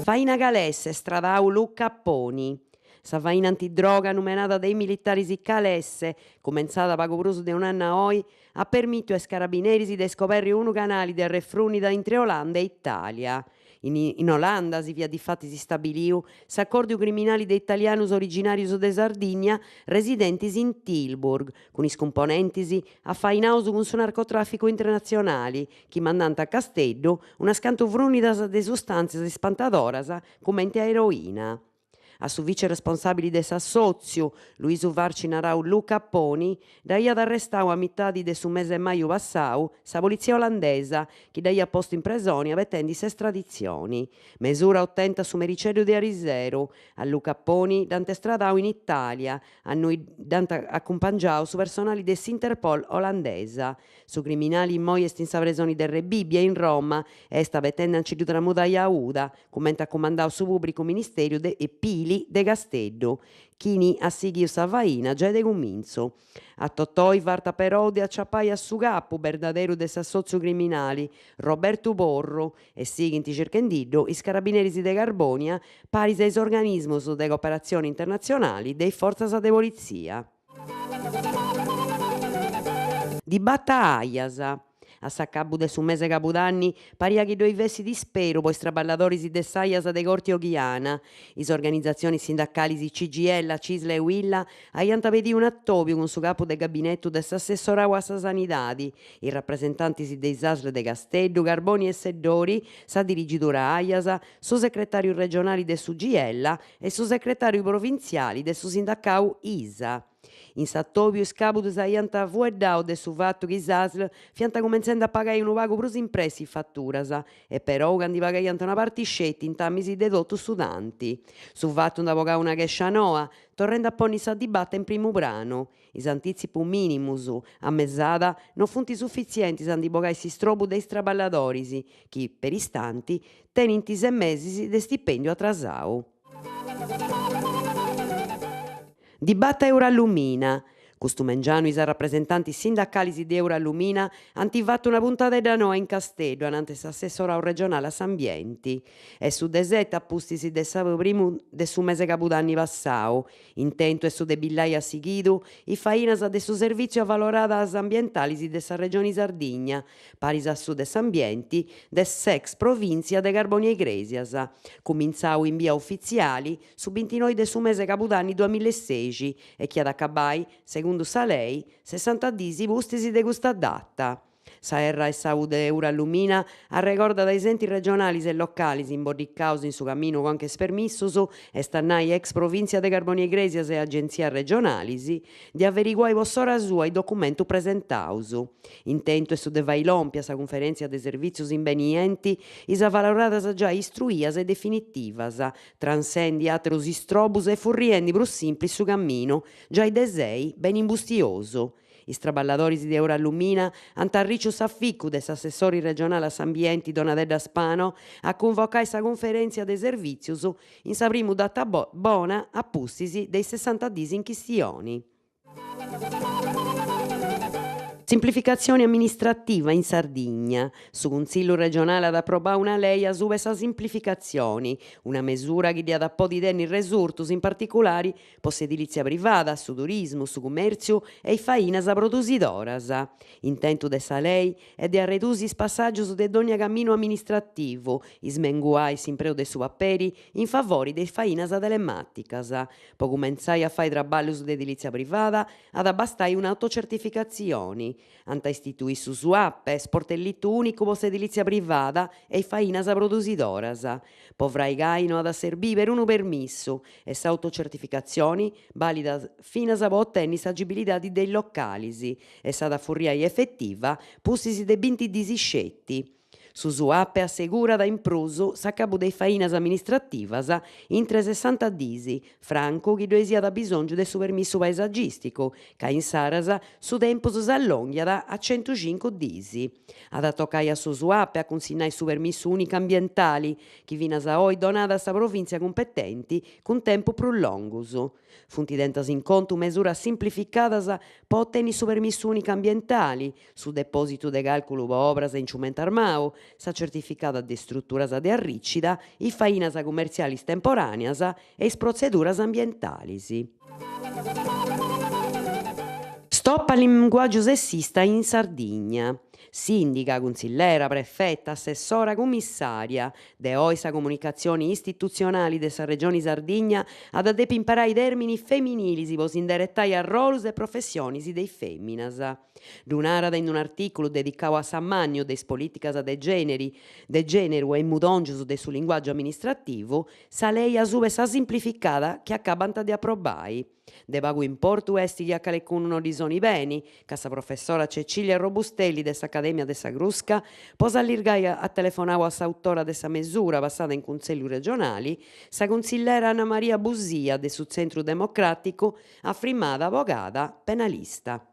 Faina calesse stradau Luca Apponi. Sa faina antidroga numenata dei militaris calesse, comenzata pagu prus de un anno oi, ha permittu ai carabineris de scoperri unu canali de refrunida intre Olanda e Italia. In Olanda si via difatti si stabiliu s'accordiu criminali de italianus originarius de Sardigna residentes in Tilburg, cun is componentis affainaus cun su narcotrafficu internazionali, chi mandant a Casteddu unas cantu frunidas de sustanzias ispantadoras comente a eroina. A su vice responsabile de s'assoziu, Luisu Varci narau Luca Apponi, daiat arrestadu a mitadi de su mese de maiu passau sa polizia olandesa, chi daiat postu in presonia petendi s'estradizione. Mesura ottenta su mericeddu de Ariseru. A Luca Apponi dant estradadu in Italia, a noi dant accumpangiadu su personale de s'Interpol olandesa. Su criminali immoe est in sa presoni de Rebibbia in Roma, est petende ancidu tramudai a Uda, comente ha comandadu su pubblicu ministeriu de Pili de Casteddu, chini a sighiu sa faina già de cuminzu. A Totoi varta però de acciappai a su capu berdaderu de s'assoziu criminali Roberto Porro e sighint circhendiddu is carabineris de Carbonia paris a is organismus de cooperazione internazionali de forzas de polizia. Di batta aias. A s'accabu de su mese cabudanni paria chi doivessi disperu po is traballadoris de s'aias de Corti Oghiana. Is organizazionis sindacalis CGL, Cisle e Willa aiant pediu un attopiu cun su capu de gabinettu de s'assessorau a sa sanidadi, i rappresentantis de Isasle de Casteddu, Carboni e Seddori, sa dirigidura aias, su secretariu regionali de su GL e su secretariu provinziali de su sindacau ISA. In s'attopiu is capudus aiant fueddadu de su fattu chi Isasl fiant cumenzende a pagai unu pagu prus impressi fatturas e però cando pagaiant una partiscetta in tammis de totu su tanti. Su fattu nde pogadu una chescia noa, torrende a ponnere sa dibatta in primu pranu. Is antizipus minimus a mesada non funt suffizientes a pogare s'istrobu de is traballadoris chi, per istanti, tenint 6 mesis de stipendiu atrasadu. Di batta Eurallumina. Custu mengianu is rappresentantis sindacalis de Eurallumina ant fattu una puntadedda noa in Casteddu anante s'assessorau regionale a s'ambienti. E su desetta appustis de sa primu de su mese cabudanni passau. Intento e su de billai a sighidu i fainas de su servizio a valoradas ambientalis de sa regione Sardigna, paris a su de s'ambienti de s'ex provinzia de Carbonia Igresias. Cuminzau in via uffiziali su 29 de su mese cabudanni 2016 e chi ad accabai, segundu sa lei, 60 disi pustis de custa data. Sa erra e sa de Eurallumina arrecorda dai enti regionalis e localis imbordiccaus in su camminu conches permissus est a nai ex provincia de Carbonia Igresias e agenzia regionalis di averiguare poss'ora sua i documentu presentaus. Intento e su de fai lompia sa conferenzia de servizios imbenienti is valoradas già istruias e definitivas, transendi aterus istrobus e furriendi prus simplis su camminu, già de sei ben imbustiosu. Is traballadoris de Eurallumina ant arricciu s'afficcu de s'assessore regionale a s'ambienti Donadedda Spano a convocare sa conferenzia de servizios in sa primu data bona appustis dei 60 disi in chistioni. Simplificazione amministrativa in Sardegna. Su Consiglio regionale ad approvare una lei su questa semplificazioni, una misura che dia da po' di tenni resurtus, in particolare post edilizia privata, su turismo, su commercio e i fainas produsidoras. Intento de sa lei è di arredusi is passagios de ogni cammino amministrativo, ismenguai s'impreu de su papperi in favore dei fainas telematicas. Po comenzai a fare traballos de edilizia privata, ad abbastai un'autocertificazione. Anta istituì su SUAP, sportelletto unico post edilizia privata e fainas produsidoras. Povrai gaino ad servire per unu permisso e s'autocertificazioni valida fino a ottenere s'agibilità dei localis e s'ada furriai effettiva pussis de 20 disiscetti. Su SUAP assegura da imprusu s'accabu dei fainas amministrativas intre 60 disi, franco chi due sia da bisogno de su permisso paesaggistico, ca in saras su tempus s'allonghiat a 105 disi. Ad toccare a su SUAP a consignare su permisso unico ambientali, chi finas a oi donada a sa provincia competenti con tempo più longus. Funti dentas in conto mesuras simplificadas po ottenere su permisso unico ambientali, su depositu de calculu po obras de inciumento armau, sa certificata de strutturas de arricida, i fainas commercialis temporaneas e is prozeduras ambientalis. Stop al linguaggio sessista in Sardigna. Sindica, consillera, prefetta, assessora, commissaria. De oi sa comunicazione istituzionali de sa regione Sardigna ad depi imparare i termini femminili pos indirettai a rolus e professionis dei femminas. Lunarada in un articolo dedicato a s'ammannio des politicas de género e mudongius de su linguaggio amministrativo, sa lei asube sa simplificada che accabant de approbai. De pagu importu est chi a calecuno risoni beni, ca sa professora Cecilia Robustelli de s'Accademia de sa Crusca pos allirgai a telefonau a s'autora de sa mesura passata in Consellu regionali, sa consillera Anna Maria Busia de su Centru Democraticu, affirmada avogada penalista.